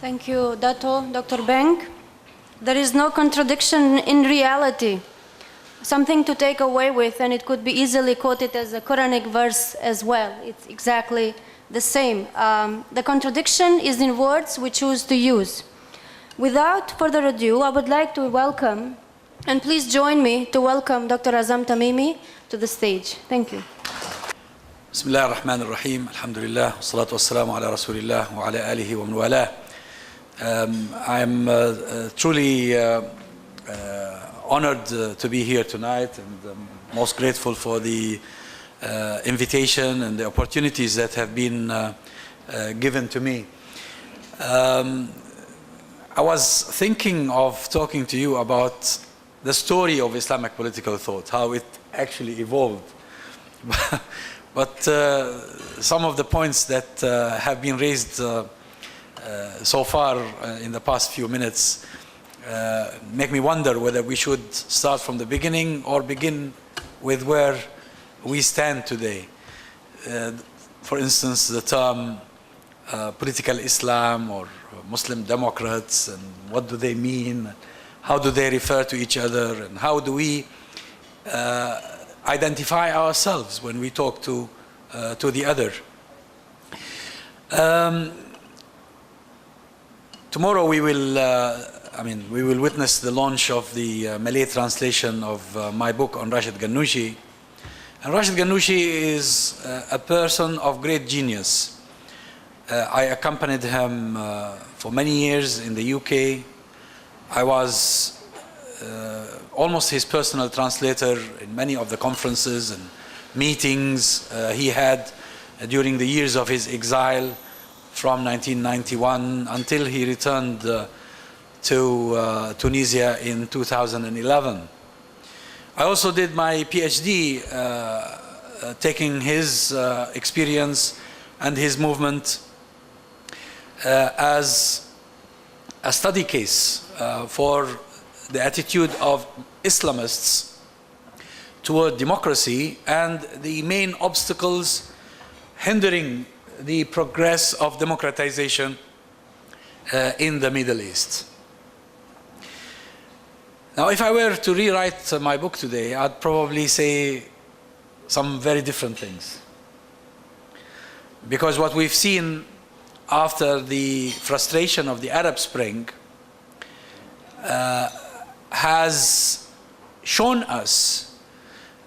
Thank you, Dr. Bank. There is no contradiction in reality. Something to take away with, and it could be easily quoted as a Quranic verse as well. It's exactly the same. The contradiction is in words we choose to use. Without further ado, I would like to welcome, and please join me to welcome Dr. Azam Tamimi to the stage. Thank you. Bismillah ar-Rahman ar-Rahim. Alhamdulillah. Wassalatu wassalamu ala Rasulillah wa ala alihi wa man walah. I'm truly honored to be here tonight, and most grateful for the invitation and the opportunities that have been given to me. I was thinking of talking to you about the story of Islamic political thought, how it actually evolved. But some of the points that have been raised so far in the past few minutes make me wonder whether we should start from the beginning or begin with where we stand today. For instance, the term political Islam or Muslim Democrats, and what do they mean? How do they refer to each other? And how do we identify ourselves when we talk to the other? Tomorrow we will witness the launch of the Malay translation of my book on Rashid Ghannouchi. And Rashid Ghannouchi is a person of great genius. I accompanied him for many years in the UK. I was almost his personal translator in many of the conferences and meetings he had during the years of his exile from 1991 until he returned to Tunisia in 2011. I also did my PhD taking his experience and his movement as a study case for the attitude of Islamists toward democracy and the main obstacles hindering the progress of democratization in the Middle East. Now, if I were to rewrite my book today, I'd probably say some very different things. Because what we've seen after the frustration of the Arab Spring has shown us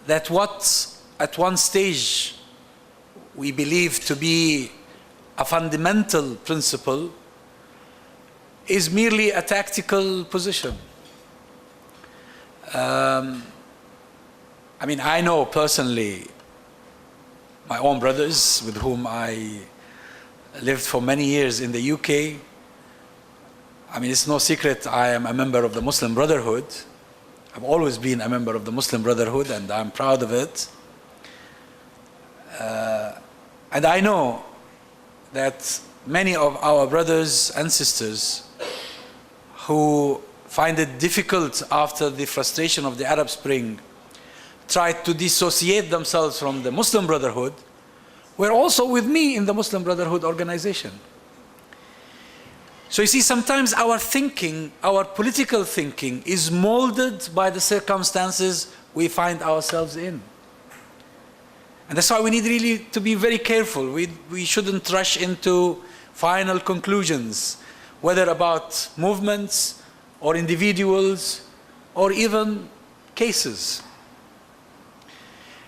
that what at one stage we believe to be a fundamental principle is merely a tactical position. I know personally my own brothers with whom I lived for many years in the UK. It's no secret I am a member of the Muslim Brotherhood. I've always been a member of the Muslim Brotherhood, and I'm proud of it. And I know that many of our brothers and sisters who find it difficult after the frustration of the Arab Spring tried to dissociate themselves from the Muslim Brotherhood were also with me in the Muslim Brotherhood organization. So you see, sometimes our thinking, our political thinking, is molded by the circumstances we find ourselves in. And that's why we need really to be very careful. We shouldn't rush into final conclusions, whether about movements or individuals or even cases.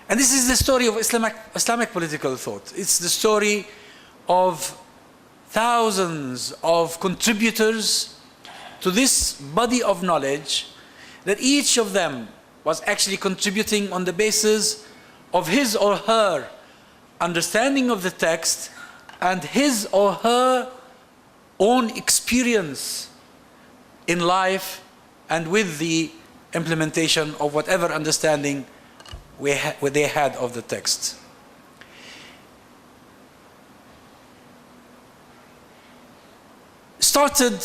And this is the story of Islamic political thought. It's the story of thousands of contributors to this body of knowledge that each of them was actually contributing on the basis of his or her understanding of the text and his or her own experience in life and with the implementation of whatever understanding they had of the text. Started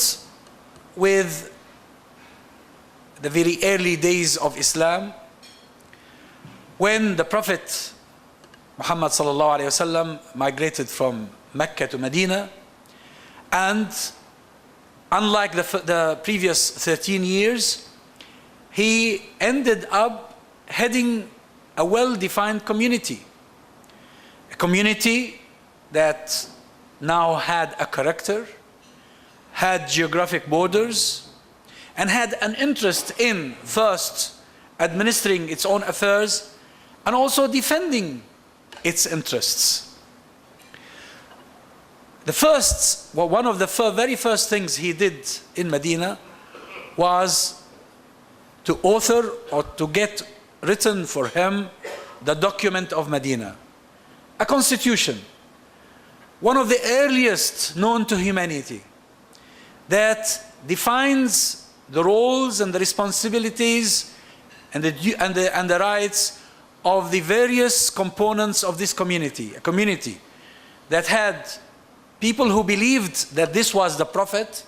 with the very early days of Islam, when the Prophet Muhammad sallallahu alaihi wasallam migrated from Mecca to Medina, and unlike the previous 13 years, he ended up heading a well-defined community. A community that now had a character, had geographic borders, and had an interest in first administering its own affairs and also defending its interests. One of the very first things he did in Medina was to author or to get written for him the document of Medina, a constitution, one of the earliest known to humanity, that defines the roles and the responsibilities and the rights of the various components of this community, a community that had people who believed that this was the Prophet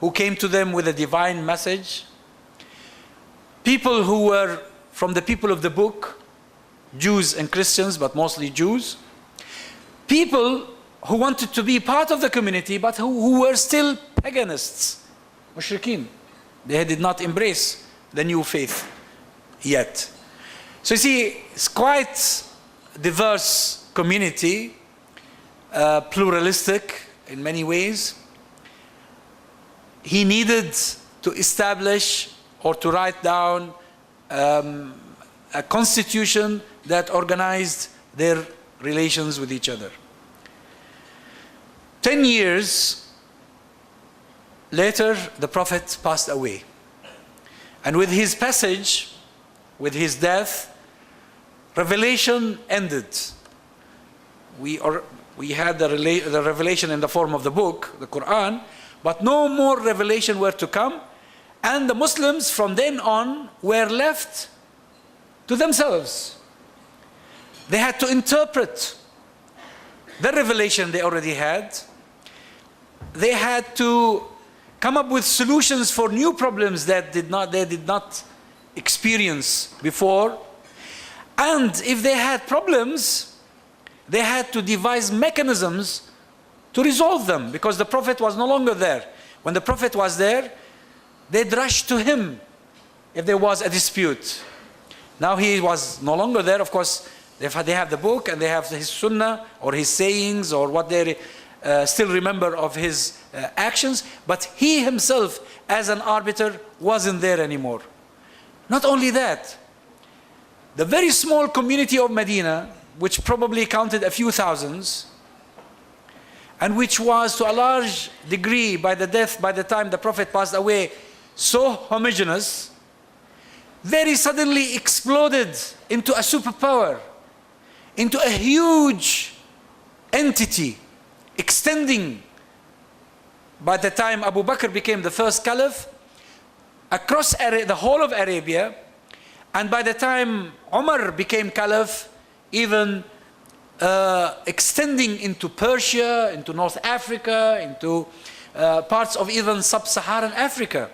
who came to them with a divine message, people who were from the people of the book, Jews and Christians, but mostly Jews, people who wanted to be part of the community but who were still paganists, mushrikeen. They did not embrace the new faith yet. So you see, it's quite a diverse community, pluralistic in many ways. He needed to establish or to write down a constitution that organized their relations with each other. 10 years later, the Prophet passed away. And with his passage, with his death, revelation ended. We had the revelation in the form of the book, the Quran, but no more revelation were to come. And the Muslims from then on were left to themselves. They had to interpret the revelation they already had. They had to come up with solutions for new problems that they did not experience before. And if they had problems, they had to devise mechanisms to resolve them, because the Prophet was no longer there. When the Prophet was there, they'd rush to him if there was a dispute. Now he was no longer there. Of course, they have the book and they have his sunnah or his sayings or what they still remember of his actions, but he himself as an arbiter wasn't there anymore. Not only that, the very small community of Medina, which probably counted a few thousands, and which was to a large degree by the time the Prophet passed away, so homogeneous, very suddenly exploded into a superpower, into a huge entity, extending, by the time Abu Bakr became the first caliph, across the whole of Arabia, and by the time Umar became caliph, even extending into Persia, into North Africa, into parts of even sub-Saharan Africa.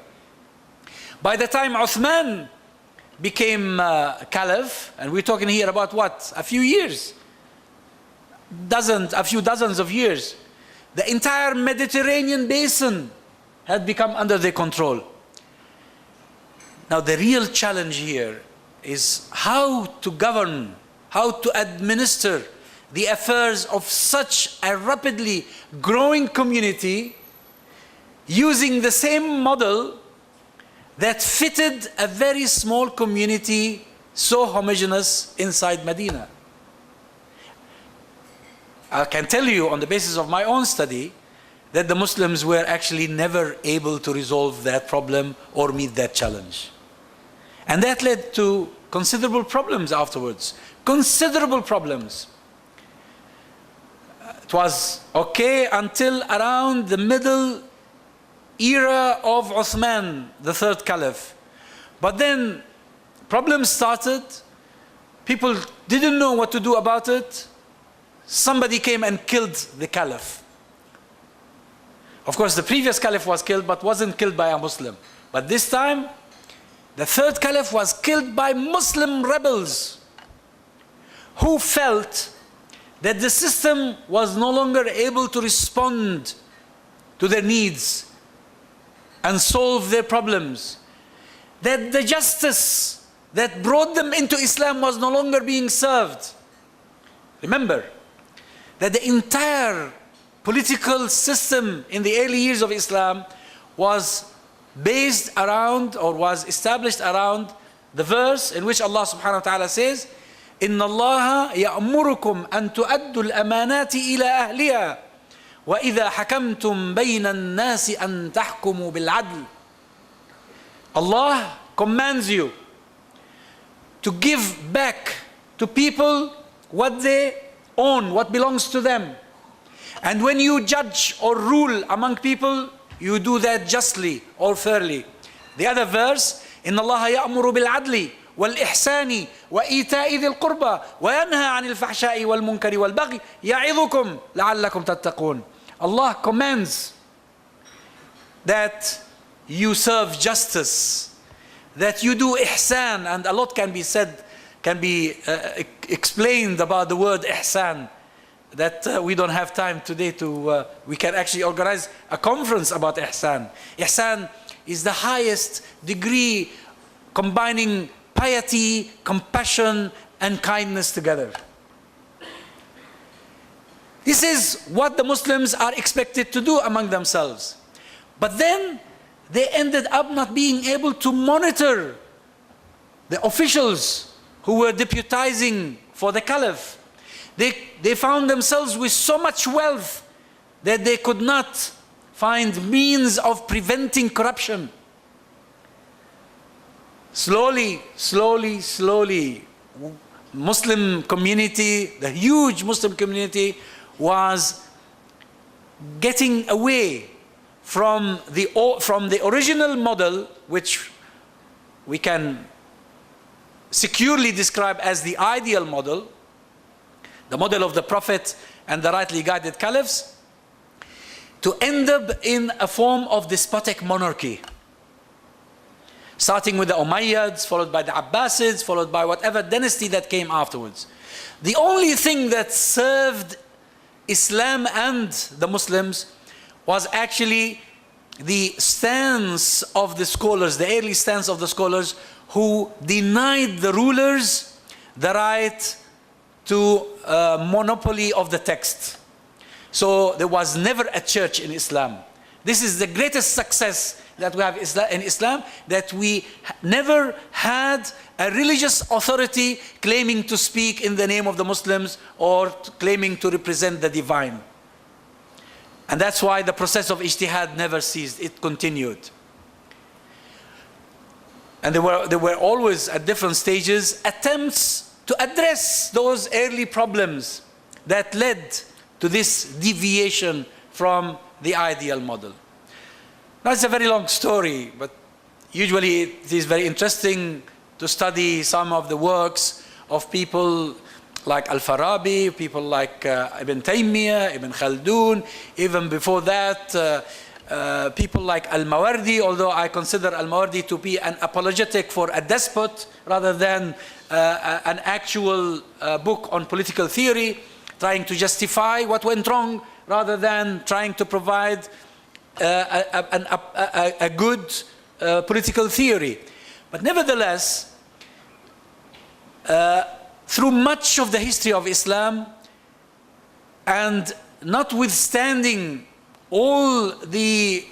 By the time Uthman became caliph, and we're talking here about what? A few years, a few dozens of years, the entire Mediterranean basin had become under their control. Now the real challenge here is how to govern, how to administer the affairs of such a rapidly growing community using the same model that fitted a very small community so homogeneous inside Medina. I can tell you on the basis of my own study that the Muslims were actually never able to resolve that problem or meet that challenge. And that led to considerable problems afterwards. Considerable problems. It was okay until around the middle era of Uthman, the third caliph. But then problems started. People didn't know what to do about it. Somebody came and killed the caliph. Of course, the previous caliph was killed, but wasn't killed by a Muslim. But this time, the third caliph was killed by Muslim rebels who felt that the system was no longer able to respond to their needs and solve their problems, that the justice that brought them into Islam was no longer being served. Remember that the entire political system in the early years of Islam was based around, or was established around, the verse in which Allah subhanahu wa ta'ala says, إِنَّ اللَّهَ يَأْمُرُكُمْ أَن تُؤَدُّوا الْأَمَانَاتِ إِلَى أَهْلِهَا وَإِذَا حَكَمْتُمْ بَيْنَ النَّاسِ أَن تَحْكُمُوا بِالْعَدْلِ. Allah commands you to give back to people what they own, what belongs to them. And when you judge or rule among people, you do that justly or fairly. The other verse, إن الله يأمر بالعدل والإحسان وإيتاء ذي القربى وينهى عن الفحشاء والمنكر والبغي يعظكم لعلكم تتقون. Allah commands that you serve justice, that you do ihsan, and a lot can be said, can be explained about the word ihsan, that we don't have time today to, we can actually organize a conference about ihsan. Ihsan is the highest degree combining piety, compassion, and kindness together. This is what the Muslims are expected to do among themselves. But then they ended up not being able to monitor the officials who were deputizing for the caliph. They found themselves with so much wealth that they could not find means of preventing corruption. Slowly, Muslim community, the huge Muslim community, was getting away from the original model, which we can securely describe as the ideal model, the model of the Prophet and the rightly guided caliphs, to end up in a form of despotic monarchy. Starting with the Umayyads, followed by the Abbasids, followed by whatever dynasty that came afterwards. The only thing that served Islam and the Muslims was actually the stance of the scholars, the early stance of the scholars, who denied the rulers the right to monopoly of the text. So there was never a church in Islam. This is the greatest success that we have in Islam, that we never had a religious authority claiming to speak in the name of the Muslims or claiming to represent the divine. And that's why the process of ijtihad never ceased, it continued. And there were always at different stages attempts to address those early problems that led to this deviation from the ideal model. Now it's a very long story, but usually it is very interesting to study some of the works of people like Al-Farabi, people like Ibn Taymiyyah, Ibn Khaldun, even before that people like Al-Mawardi, although I consider Al-Mawardi to be an apologetic for a despot rather than an actual book on political theory, trying to justify what went wrong rather than trying to provide a good political theory. But nevertheless, through much of the history of Islam, and notwithstanding all the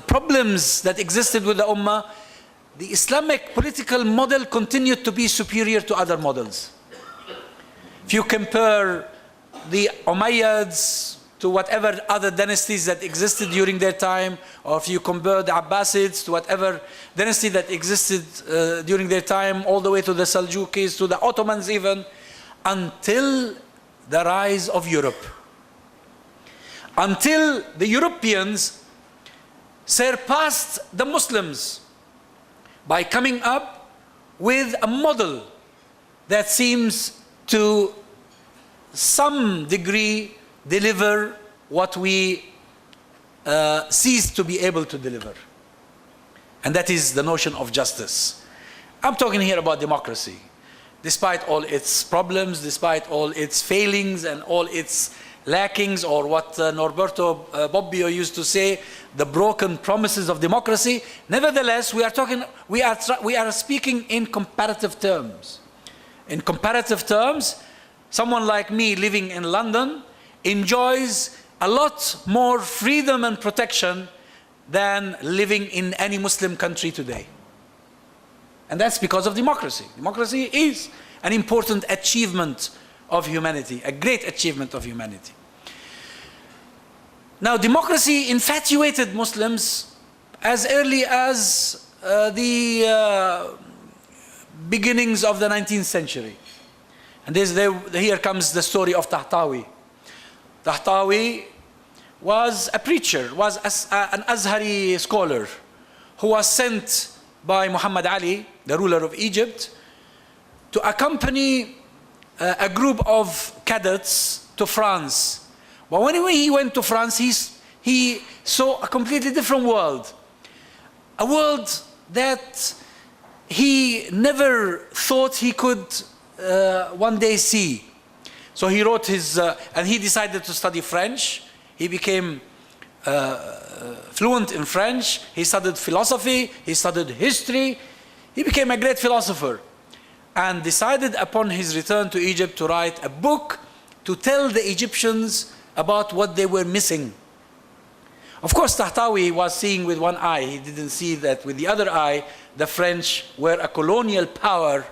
problems that existed with the Ummah, the Islamic political model continued to be superior to other models. If you compare the Umayyads to whatever other dynasties that existed during their time, or if you compare the Abbasids to whatever dynasty that existed during their time, all the way to the Seljukis, to the Ottomans even, until the rise of Europe. Until the Europeans surpassed the Muslims by coming up with a model that seems to some degree deliver what we ceased to be able to deliver. And that is the notion of justice. I'm talking here about democracy. Despite all its problems, despite all its failings and all its lackings, or what Norberto Bobbio used to say, the broken promises of democracy. Nevertheless, we are speaking in comparative terms. In comparative terms, someone like me living in London enjoys a lot more freedom and protection than living in any Muslim country today. And that's because of democracy. Democracy is an important achievement of humanity, a great achievement of humanity. Now, democracy infatuated Muslims as early as the beginnings of the 19th century. And here comes the story of Tahtawi. Tahtawi was a preacher, was an Azhari scholar who was sent by Muhammad Ali, the ruler of Egypt, to accompany a group of cadets to France. But when he went to France, he saw a completely different world. A world that he never thought he could one day see. So he wrote and he decided to study French. He became fluent in French. He studied philosophy. He studied history. He became a great philosopher and decided upon his return to Egypt to write a book to tell the Egyptians about what they were missing. Of course, Tahtawi was seeing with one eye. He didn't see that with the other eye, the French were a colonial power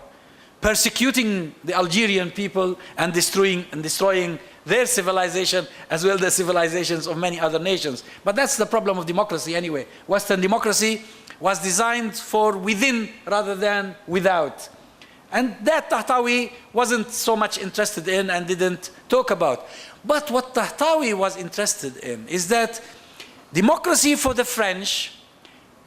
persecuting the Algerian people and destroying their civilization as well as the civilizations of many other nations. But that's the problem of democracy anyway. Western democracy was designed for within rather than without. And that Tahtawi wasn't so much interested in and didn't talk about. But what Tahtawi was interested in is that democracy for the French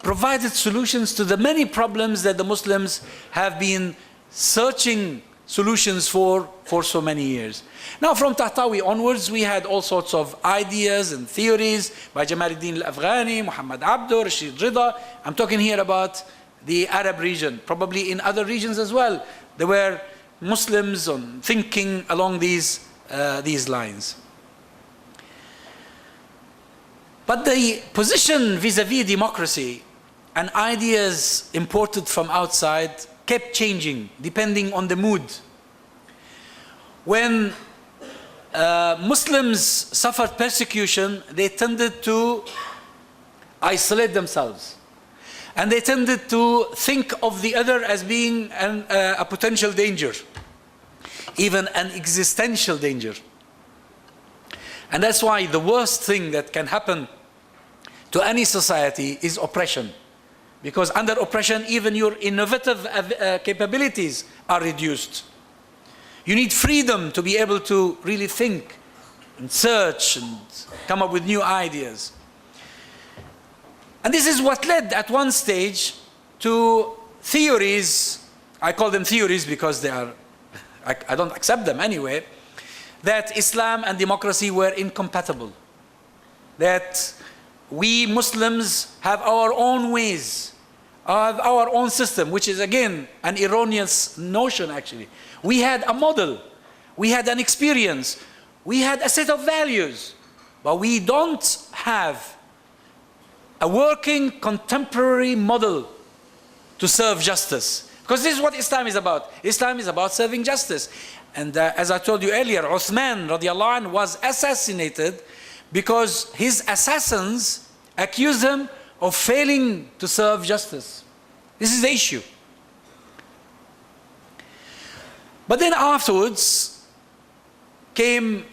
provided solutions to the many problems that the Muslims have been searching solutions for so many years. Now, from Tahtawi onwards, we had all sorts of ideas and theories by Jamaluddin al-Afghani, Muhammad Abdo, Rashid Rida. I'm talking here about the Arab region. Probably in other regions as well, there were Muslims thinking along these lines. But the position vis-à-vis democracy and ideas imported from outside kept changing depending on the mood. When Muslims suffered persecution, they tended to isolate themselves. And they tended to think of the other as being a potential danger, even an existential danger. And that's why the worst thing that can happen to any society is oppression. Because under oppression, even your innovative capabilities are reduced. You need freedom to be able to really think and search and come up with new ideas. And this is what led at one stage to theories, I call them theories because I don't accept them anyway, that Islam and democracy were incompatible. That we Muslims have our own ways, have our own system, which is again an erroneous notion actually. We had a model, we had an experience, we had a set of values, but we don't have a working contemporary model to serve justice. Because this is what Islam is about. Islam is about serving justice. And as I told you earlier, Uthman radiallahu anh was assassinated because his assassins accused him of failing to serve justice. This is the issue. But then afterwards came,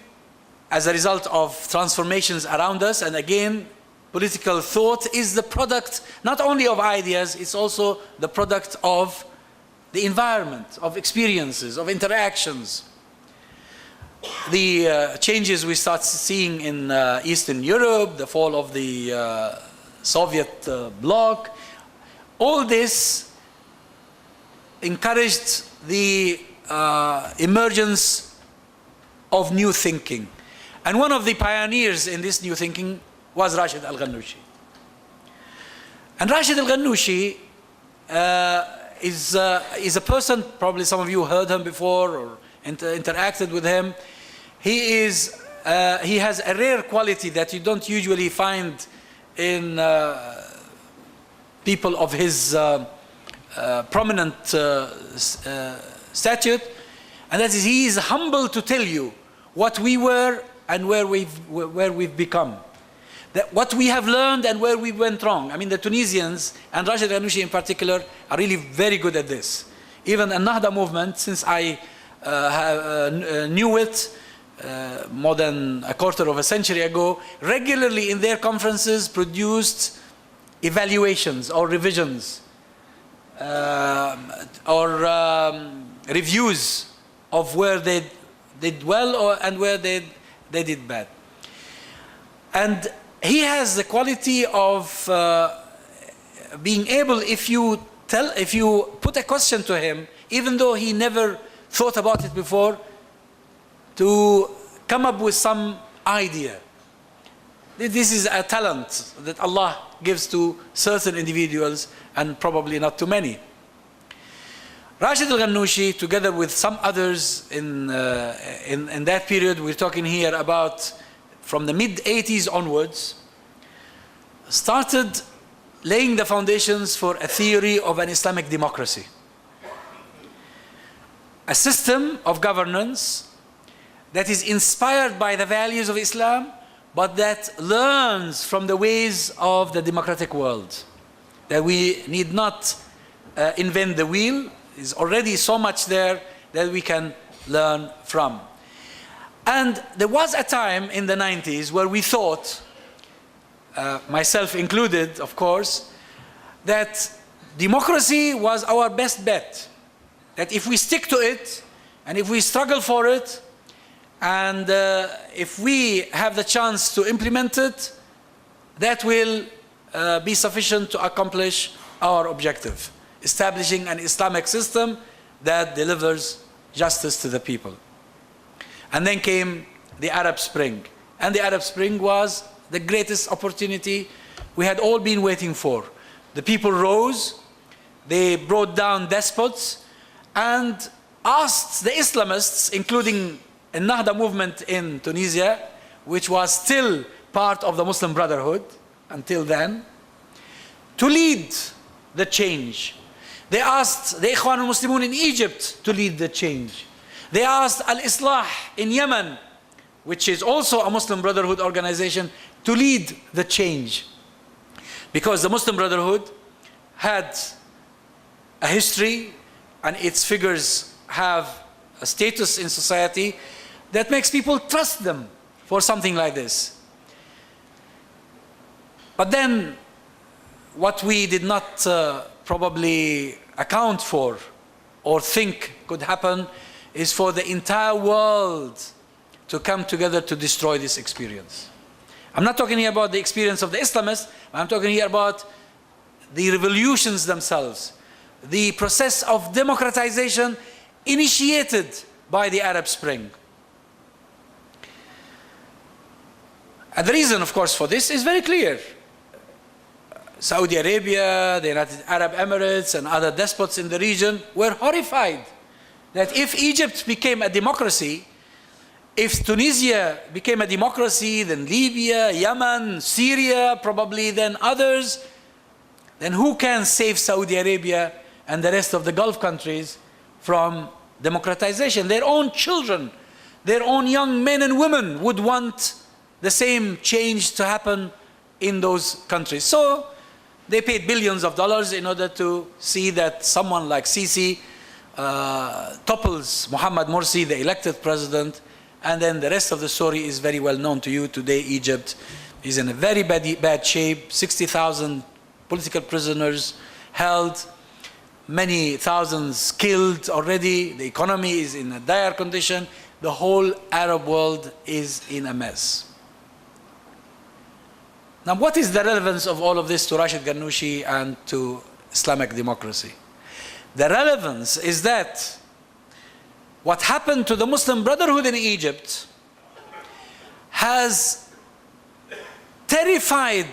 as a result of transformations around us, and again, political thought is the product not only of ideas, it's also the product of the environment, of experiences, of interactions. The changes we start seeing in Eastern Europe, the fall of the Soviet bloc, all this encouraged the emergence of new thinking. And one of the pioneers in this new thinking was Rashid al-Ghannouchi. And Rashid al-Ghannouchi is a person, probably some of you heard him before or interacted with him. He is he has a rare quality that you don't usually find in people of his prominent statute, and that is he is humble to tell you what we were and where we've become. That what we have learned and where we went wrong. I mean, the Tunisians, and Rashid Ghannouchi in particular, are really very good at this. Even the Nahda movement, since I knew it more than a quarter of a century ago, regularly in their conferences produced evaluations or revisions or reviews of where they did well and where they did bad. And he has the quality of being able, if you put a question to him, even though he never thought about it before, to come up with some idea. This is a talent that Allah gives to certain individuals and probably not to many. Rashid al-Ghannouchi, together with some others in that period, we're talking here about from the mid-80s onwards, started laying the foundations for a theory of an Islamic democracy. A system of governance that is inspired by the values of Islam, but that learns from the ways of the democratic world. That we need not invent the wheel. Is already so much there that we can learn from. And there was a time in the 90s where we thought, myself included, of course, that democracy was our best bet. That if we stick to it, and if we struggle for it, and if we have the chance to implement it, that will be sufficient to accomplish our objective, establishing an Islamic system that delivers justice to the people. And then came the Arab Spring. And the Arab Spring was the greatest opportunity we had all been waiting for. The people rose, they brought down despots, and asked the Islamists, including the Nahda movement in Tunisia, which was still part of the Muslim Brotherhood until then, to lead the change. They asked the Ikhwan al-Muslimun in Egypt to lead the change. They asked Al-Islah in Yemen, which is also a Muslim Brotherhood organization, to lead the change. Because the Muslim Brotherhood had a history and its figures have a status in society that makes people trust them for something like this. But then what we did not probably account for or think could happen is for the entire world to come together to destroy this experience. I'm not talking here about the experience of the Islamists, I'm talking here about the revolutions themselves, the process of democratization initiated by the Arab Spring. And the reason, of course, for this is very clear. Saudi Arabia, the United Arab Emirates, and other despots in the region were horrified that if Egypt became a democracy, if Tunisia became a democracy, then Libya, Yemen, Syria, probably then others, then who can save Saudi Arabia and the rest of the Gulf countries from democratization? Their own children, their own young men and women would want the same change to happen in those countries. So they paid billions of dollars in order to see that someone like Sisi topples Mohammed Morsi, the elected president, and then the rest of the story is very well known to you. Today Egypt is in a very bad shape, 60,000 political prisoners held, many thousands killed already, the economy is in a dire condition, the whole Arab world is in a mess. Now, what is the relevance of all of this to Rashid Ghannouchi and to Islamic democracy? The relevance is that what happened to the Muslim Brotherhood in Egypt has terrified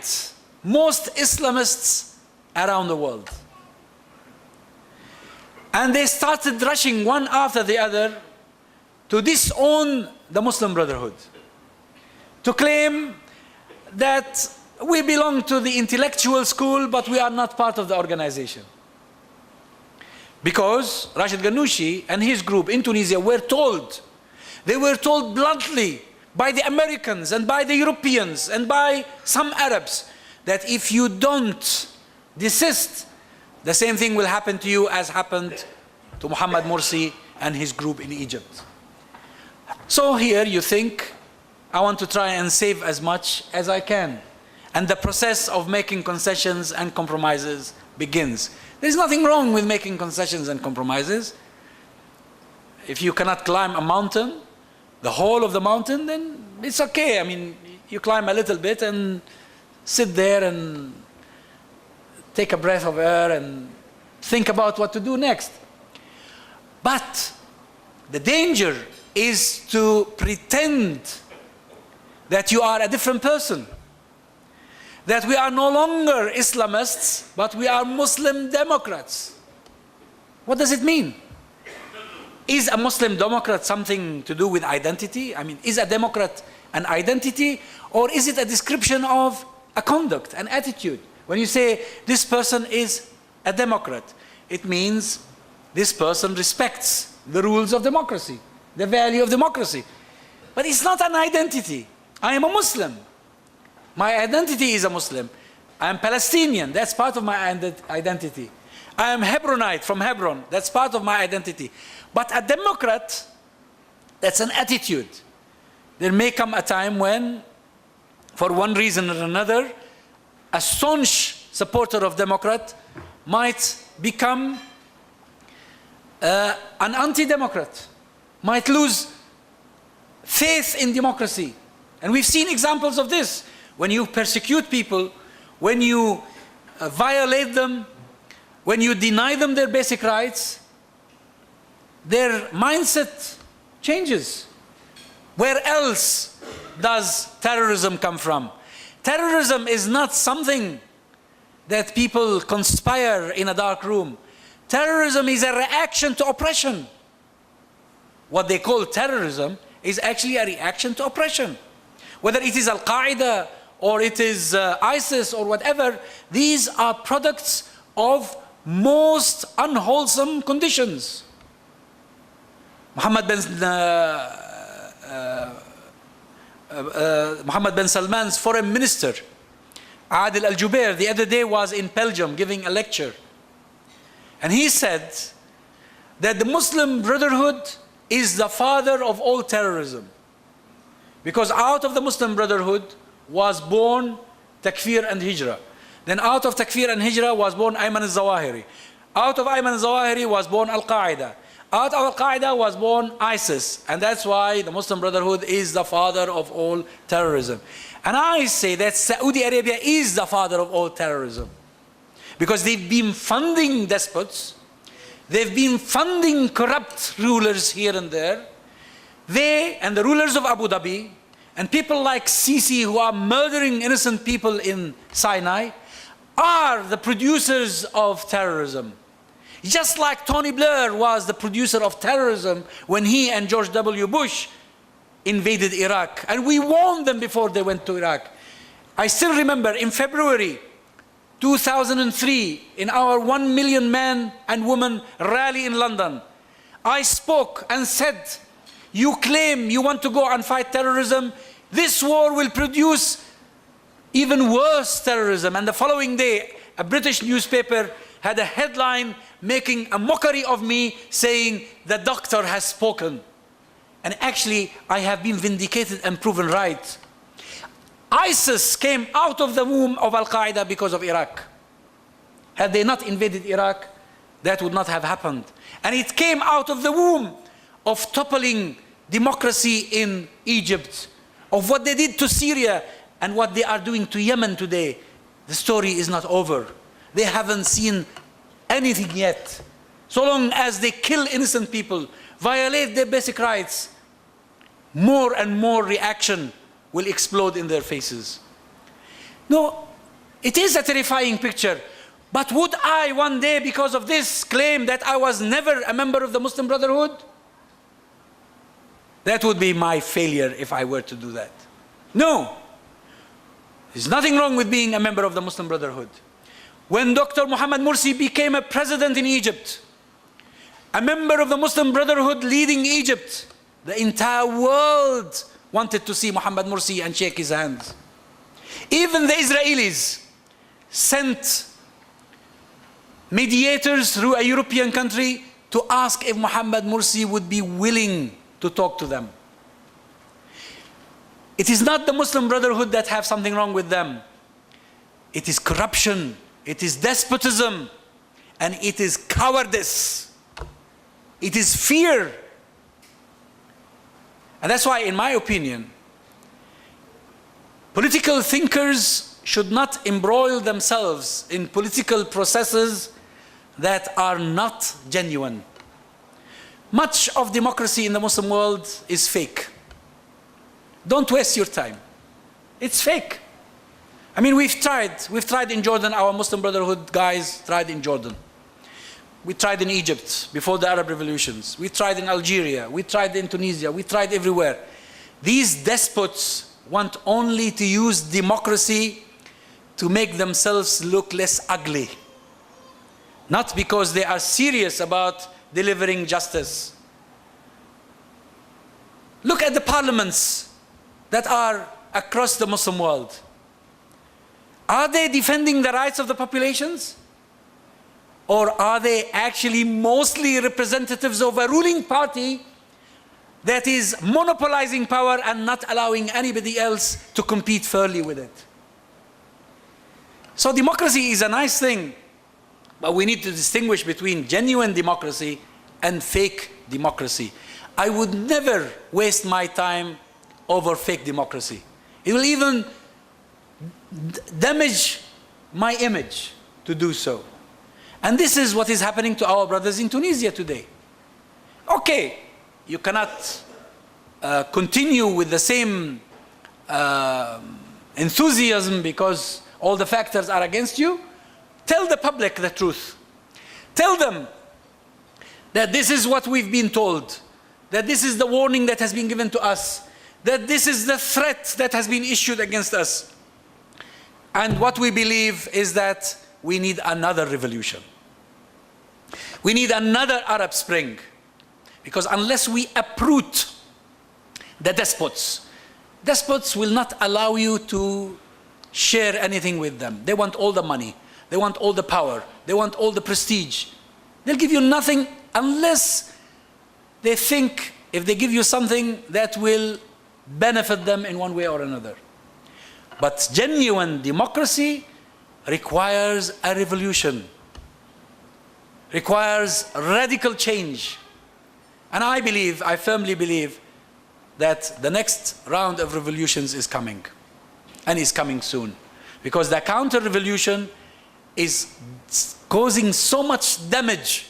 most Islamists around the world. And they started rushing one after the other to disown the Muslim Brotherhood. to claim that we belong to the intellectual school, but we are not part of the organization. Because Rashid Ghannouchi and his group in Tunisia were told, they were told bluntly by the Americans and by the Europeans and by some Arabs that if you don't desist, the same thing will happen to you as happened to Muhammad Morsi and his group in Egypt. So here you think, I want to try and save as much as I can. And the process of making concessions and compromises begins. There's nothing wrong with making concessions and compromises. If you cannot climb a mountain, the whole of the mountain, then it's okay. I mean, you climb a little bit and sit there and take a breath of air and think about what to do next. But the danger is to pretend that you are a different person. That we are no longer Islamists, but we are Muslim Democrats. What does it mean? Is a Muslim Democrat something to do with identity? I mean, is a Democrat an identity? Or is it a description of a conduct, an attitude? When you say this person is a Democrat, it means this person respects the rules of democracy, the value of democracy. But it's not an identity. I am a Muslim. My identity is a Muslim. I am Palestinian. That's part of my identity. I am Hebronite from Hebron. That's part of my identity. But a Democrat, that's an attitude. There may come a time when, for one reason or another, a staunch supporter of Democrat might become an anti-democrat, might lose faith in democracy. And we've seen examples of this. When you persecute people, when you violate them, when you deny them their basic rights, their mindset changes. Where else does terrorism come from? Terrorism is not something that people conspire in a dark room. Terrorism is a reaction to oppression. What they call terrorism is actually a reaction to oppression. Whether it is Al-Qaeda or it is ISIS or whatever, these are products of most unwholesome conditions. Mohammed bin Salman's foreign minister, Adil Al-Jubair, the other day was in Belgium giving a lecture. And he said that the Muslim Brotherhood is the father of all terrorism. Because out of the Muslim Brotherhood was born Takfir and Hijrah. Then out of Takfir and Hijrah was born Ayman al-Zawahiri. Out of Ayman al-Zawahiri was born Al-Qaeda. Out of Al-Qaeda was born ISIS. And that's why the Muslim Brotherhood is the father of all terrorism. And I say that Saudi Arabia is the father of all terrorism. Because they've been funding despots. They've been funding corrupt rulers here and there. They and the rulers of Abu Dhabi and people like Sisi who are murdering innocent people in Sinai are the producers of terrorism. Just like Tony Blair was the producer of terrorism when he and George W. Bush invaded Iraq. And we warned them before they went to Iraq. I still remember in February 2003, in our 1 million man and woman rally in London, I spoke and said, you claim you want to go and fight terrorism. This war will produce even worse terrorism. And the following day, a British newspaper had a headline making a mockery of me saying, the doctor has spoken. And actually, I have been vindicated and proven right. ISIS came out of the womb of Al-Qaeda because of Iraq. Had they not invaded Iraq, that would not have happened. And it came out of the womb of toppling democracy in Egypt, of what they did to Syria and what they are doing to Yemen today. The story is not over. They haven't seen anything yet. So long as they kill innocent people, violate their basic rights, more and more reaction will explode in their faces. No, it is a terrifying picture. But would I one day, because of this, claim that I was never a member of the Muslim Brotherhood? That would be my failure if I were to do that. No. There's nothing wrong with being a member of the Muslim Brotherhood. When Dr. Mohammed Morsi became a president in Egypt, a member of the Muslim Brotherhood leading Egypt, the entire world wanted to see Mohammed Morsi and shake his hands. Even the Israelis sent mediators through a European country to ask if Mohammed Morsi would be willing to talk to them. It is not the Muslim Brotherhood that have something wrong with them. It is corruption, it is despotism, and it is cowardice. It is fear. And that's why, in my opinion, political thinkers should not embroil themselves in political processes that are not genuine. Much of democracy in the Muslim world is fake. Don't waste your time. It's fake. I mean, we've tried in Jordan. Our Muslim Brotherhood guys tried in Jordan. We tried in Egypt before the Arab revolutions. We tried in Algeria. We tried in Tunisia. We tried everywhere. These despots want only to use democracy to make themselves look less ugly. Not because they are serious about delivering justice. Look at the parliaments that are across the Muslim world. Are they defending the rights of the populations? Or are they actually mostly representatives of a ruling party that is monopolizing power and not allowing anybody else to compete fairly with it? So democracy is a nice thing, but we need to distinguish between genuine democracy and fake democracy. I would never waste my time over fake democracy. It will even damage my image to do so. And this is what is happening to our brothers in Tunisia today. Okay, you cannot continue with the same enthusiasm because all the factors are against you. Tell the public the truth. Tell them that this is what we've been told, that this is the warning that has been given to us, that this is the threat that has been issued against us. And what we believe is that we need another revolution. We need another Arab Spring. Because unless we uproot the despots, despots will not allow you to share anything with them. They want all the money. They want all the power. They want all the prestige. They'll give you nothing unless they think if they give you something that will benefit them in one way or another. But genuine democracy requires a revolution, requires radical change. And I firmly believe that the next round of revolutions is coming, and is coming soon. Because the counter-revolution is causing so much damage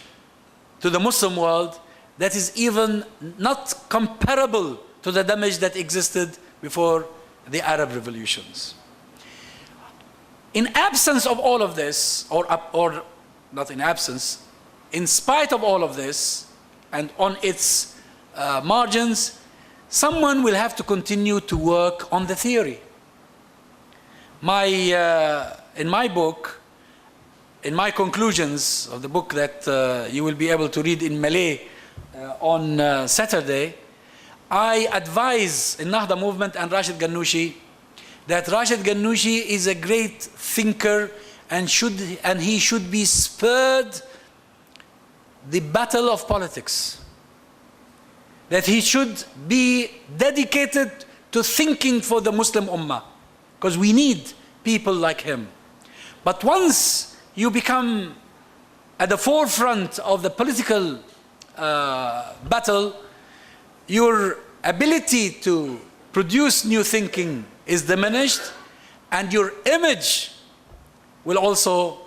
to the Muslim world that is even not comparable to the damage that existed before the Arab revolutions. In absence of all of this, or not in absence, in spite of all of this, and on its margins, someone will have to continue to work on the theory. In my book, in my conclusions of the book that you will be able to read in Malay on Saturday, I advise in Nahda movement and Rashid Ghannouchi that Rashid Ghannouchi is a great thinker and he should be spared the battle of politics. That he should be dedicated to thinking for the Muslim Ummah, because we need people like him. But once you become at the forefront of the political battle, your ability to produce new thinking is diminished, and your image will also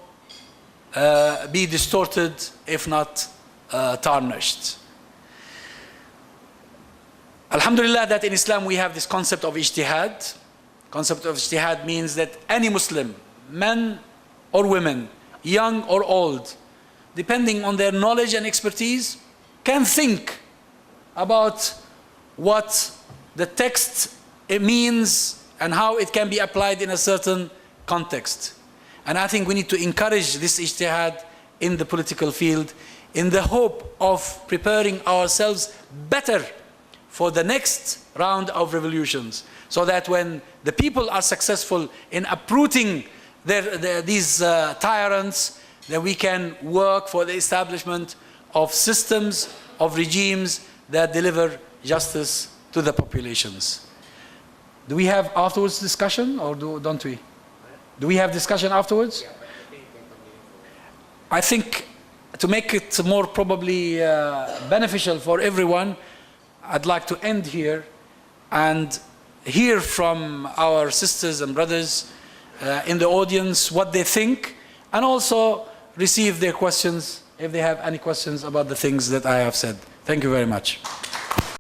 be distorted, if not tarnished. Alhamdulillah that in Islam we have this concept of ijtihad. Concept of ijtihad means that any Muslim, men or women, young or old, depending on their knowledge and expertise, can think about what the text means and how it can be applied in a certain context. And I think we need to encourage this ijtihad in the political field in the hope of preparing ourselves better for the next round of revolutions, so that when the people are successful in uprooting these tyrants, then we can work for the establishment of systems, of regimes that deliver justice to the populations. Do we have afterwards discussion, or don't we? Do we have discussion afterwards? I think to make it more probably beneficial for everyone, I'd like to end here and hear from our sisters and brothers in the audience what they think, and also receive their questions if they have any questions about the things that I have said. Thank you very much.